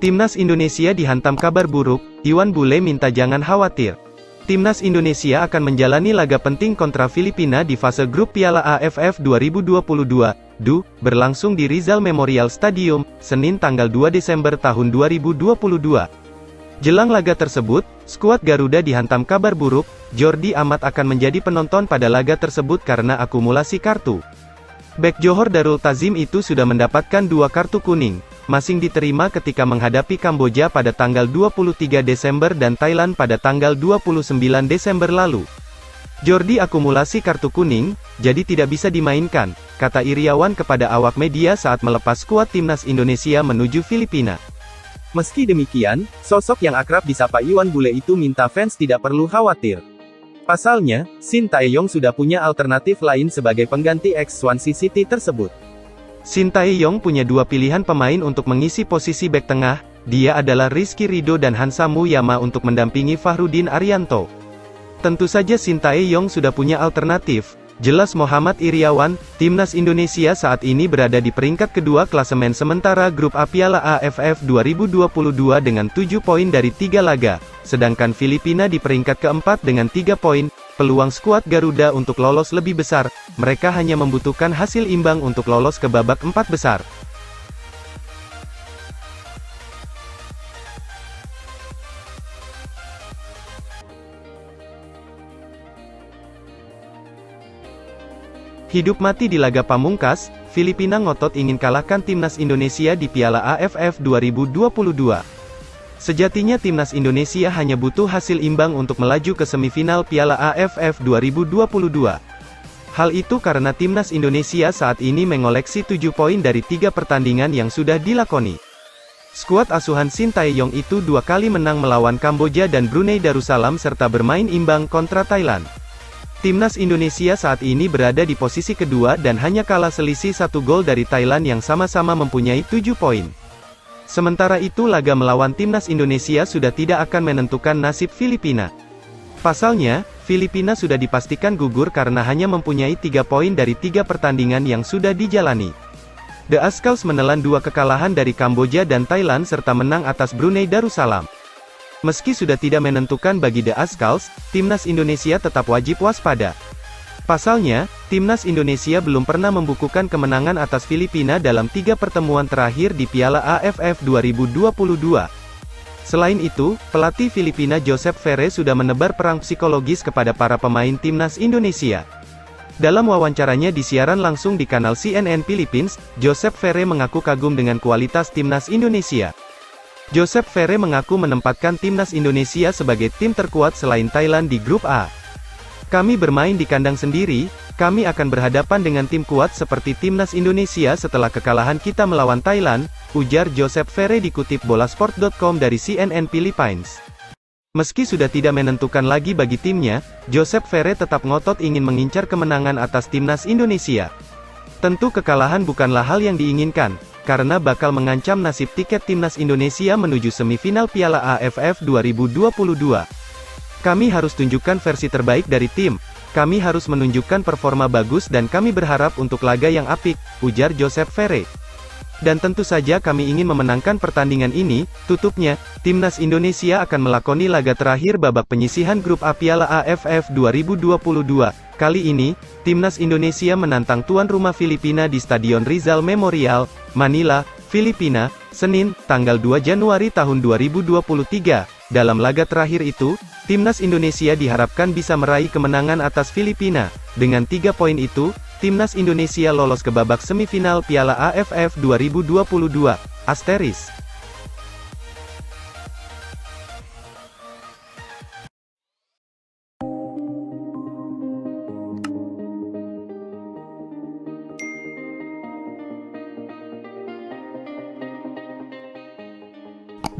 Timnas Indonesia dihantam kabar buruk, Iwan Bule minta jangan khawatir. Timnas Indonesia akan menjalani laga penting kontra Filipina di fase grup Piala AFF 2022, berlangsung di Rizal Memorial Stadium, Senin tanggal 2 Desember tahun 2022. Jelang laga tersebut, skuad Garuda dihantam kabar buruk, Jordi Amat akan menjadi penonton pada laga tersebut karena akumulasi kartu. Bek Johor Darul Tazim itu sudah mendapatkan 2 kartu kuning, masing diterima ketika menghadapi Kamboja pada tanggal 23 Desember dan Thailand pada tanggal 29 Desember lalu. Jordi akumulasi kartu kuning, jadi tidak bisa dimainkan, kata Iriawan kepada awak media saat melepas skuad Timnas Indonesia menuju Filipina. Meski demikian, sosok yang akrab disapa Iwan Bule itu minta fans tidak perlu khawatir. Pasalnya, Shin Tae-yong sudah punya alternatif lain sebagai pengganti ex-Swansea City tersebut. Shin Tae-yong punya 2 pilihan pemain untuk mengisi posisi bek tengah, dia adalah Rizky Ridho dan Hansa Muyama untuk mendampingi Fahrudin Arianto. Tentu saja Shin Tae-yong sudah punya alternatif, jelas Muhammad Iriawan. Timnas Indonesia saat ini berada di peringkat kedua klasemen sementara grup A Piala AFF 2022 dengan 7 poin dari 3 laga, sedangkan Filipina di peringkat keempat dengan 3 poin. Peluang skuad Garuda untuk lolos lebih besar, mereka hanya membutuhkan hasil imbang untuk lolos ke babak 4 besar. Hidup mati di laga pamungkas, Filipina ngotot ingin kalahkan Timnas Indonesia di Piala AFF 2022. Sejatinya Timnas Indonesia hanya butuh hasil imbang untuk melaju ke semifinal Piala AFF 2022. Hal itu karena Timnas Indonesia saat ini mengoleksi 7 poin dari 3 pertandingan yang sudah dilakoni. Skuad asuhan Shin Tae-yong itu 2 kali menang melawan Kamboja dan Brunei Darussalam serta bermain imbang kontra Thailand. Timnas Indonesia saat ini berada di posisi kedua dan hanya kalah selisih 1 gol dari Thailand yang sama-sama mempunyai 7 poin. Sementara itu laga melawan Timnas Indonesia sudah tidak akan menentukan nasib Filipina. Pasalnya, Filipina sudah dipastikan gugur karena hanya mempunyai 3 poin dari 3 pertandingan yang sudah dijalani. The Azkals menelan 2 kekalahan dari Kamboja dan Thailand serta menang atas Brunei Darussalam. Meski sudah tidak menentukan bagi The Azkals, Timnas Indonesia tetap wajib waspada. Pasalnya, Timnas Indonesia belum pernah membukukan kemenangan atas Filipina dalam 3 pertemuan terakhir di Piala AFF 2022. Selain itu, pelatih Filipina Joseph Ferre sudah menebar perang psikologis kepada para pemain Timnas Indonesia. Dalam wawancaranya di siaran langsung di kanal CNN Philippines, Joseph Ferre mengaku kagum dengan kualitas Timnas Indonesia. Joseph Ferre mengaku menempatkan Timnas Indonesia sebagai tim terkuat selain Thailand di grup A. Kami bermain di kandang sendiri, kami akan berhadapan dengan tim kuat seperti Timnas Indonesia setelah kekalahan kita melawan Thailand, ujar Joseph Ferre dikutip bolasport.com dari CNN Philippines. Meski sudah tidak menentukan lagi bagi timnya, Joseph Ferre tetap ngotot ingin mengincar kemenangan atas Timnas Indonesia. Tentu kekalahan bukanlah hal yang diinginkan, karena bakal mengancam nasib tiket Timnas Indonesia menuju semifinal Piala AFF 2022. Kami harus tunjukkan versi terbaik dari tim, kami harus menunjukkan performa bagus dan kami berharap untuk laga yang apik, ujar Joseph Ferre. Dan tentu saja kami ingin memenangkan pertandingan ini, tutupnya, Timnas Indonesia akan melakoni laga terakhir babak penyisihan grup A Piala AFF 2022. Kali ini, Timnas Indonesia menantang tuan rumah Filipina di Stadion Rizal Memorial, Manila, Filipina, Senin, tanggal 2 Januari tahun 2023. Dalam laga terakhir itu, Timnas Indonesia diharapkan bisa meraih kemenangan atas Filipina. Dengan 3 poin itu, Timnas Indonesia lolos ke babak semifinal Piala AFF 2022. Asteris.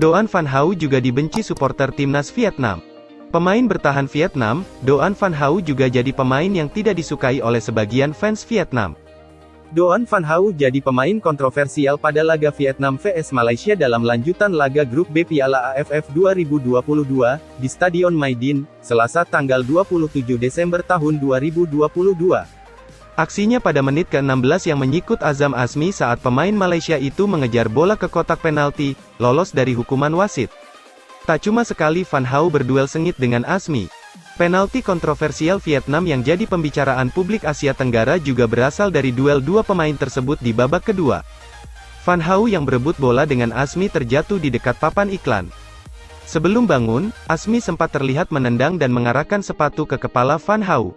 Doan Van Hau juga dibenci supporter Timnas Vietnam. Pemain bertahan Vietnam, Doan Van Hau juga jadi pemain yang tidak disukai oleh sebagian fans Vietnam. Doan Van Hau jadi pemain kontroversial pada laga Vietnam vs Malaysia dalam lanjutan laga grup B Piala AFF 2022, di Stadion Maidin, Selasa tanggal 27 Desember tahun 2022. Aksinya pada menit ke-16 yang menyikut Azam Azmi saat pemain Malaysia itu mengejar bola ke kotak penalti, lolos dari hukuman wasit. Tak cuma sekali Van Hau berduel sengit dengan Azmi. Penalti kontroversial Vietnam yang jadi pembicaraan publik Asia Tenggara juga berasal dari duel dua pemain tersebut di babak kedua. Van Hau yang berebut bola dengan Azmi terjatuh di dekat papan iklan. Sebelum bangun, Azmi sempat terlihat menendang dan mengarahkan sepatu ke kepala Van Hau.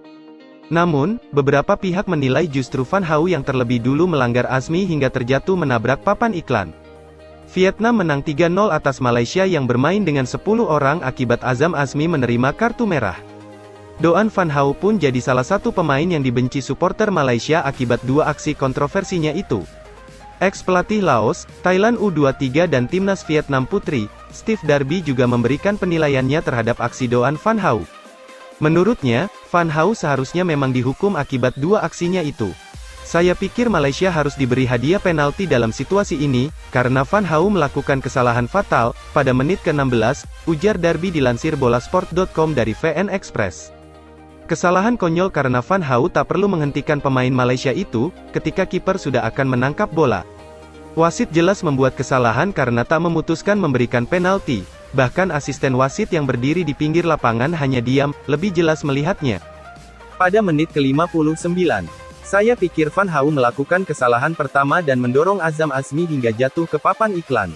Namun, beberapa pihak menilai justru Van Hau yang terlebih dulu melanggar Azmi hingga terjatuh menabrak papan iklan. Vietnam menang 3-0 atas Malaysia yang bermain dengan 10 orang akibat Azam Azmi menerima kartu merah. Doan Van Hau pun jadi salah satu pemain yang dibenci supporter Malaysia akibat dua aksi kontroversinya itu. Ex-pelatih Laos, Thailand U23 dan Timnas Vietnam Putri, Steve Darby juga memberikan penilaiannya terhadap aksi Doan Van Hau. Menurutnya, Van Hau seharusnya memang dihukum akibat dua aksinya itu. Saya pikir Malaysia harus diberi hadiah penalti dalam situasi ini, karena Van Hau melakukan kesalahan fatal, pada menit ke-16, ujar Darby dilansir bolasport.com dari VN Express. Kesalahan konyol karena Van Hau tak perlu menghentikan pemain Malaysia itu, ketika kiper sudah akan menangkap bola. Wasit jelas membuat kesalahan karena tak memutuskan memberikan penalti. Bahkan asisten wasit yang berdiri di pinggir lapangan hanya diam, lebih jelas melihatnya. Pada menit ke-59, saya pikir Van Hau melakukan kesalahan pertama dan mendorong Azam Azmi hingga jatuh ke papan iklan.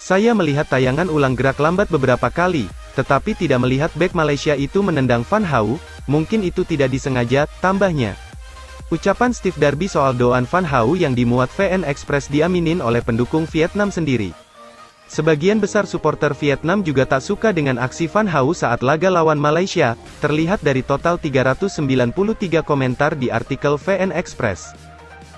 Saya melihat tayangan ulang gerak lambat beberapa kali, tetapi tidak melihat bek Malaysia itu menendang Van Hau, mungkin itu tidak disengaja, tambahnya. Ucapan Steve Darby soal Doan Van Hau yang dimuat VN Express diaminin oleh pendukung Vietnam sendiri. Sebagian besar supporter Vietnam juga tak suka dengan aksi Van Hau saat laga lawan Malaysia, terlihat dari total 393 komentar di artikel VN Express.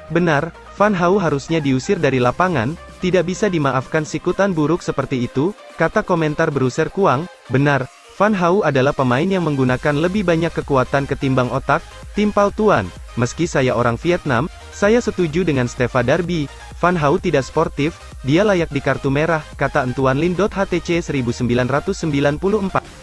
Benar, Van Hau harusnya diusir dari lapangan, tidak bisa dimaafkan sikutan buruk seperti itu, kata komentar Bruiser Kuang. Benar, Van Hau adalah pemain yang menggunakan lebih banyak kekuatan ketimbang otak, timpal tuan. Meski saya orang Vietnam, saya setuju dengan Steve Darby. Van Hau tidak sportif, dia layak di kartu merah, kata Antoine Lin. HTC 1994.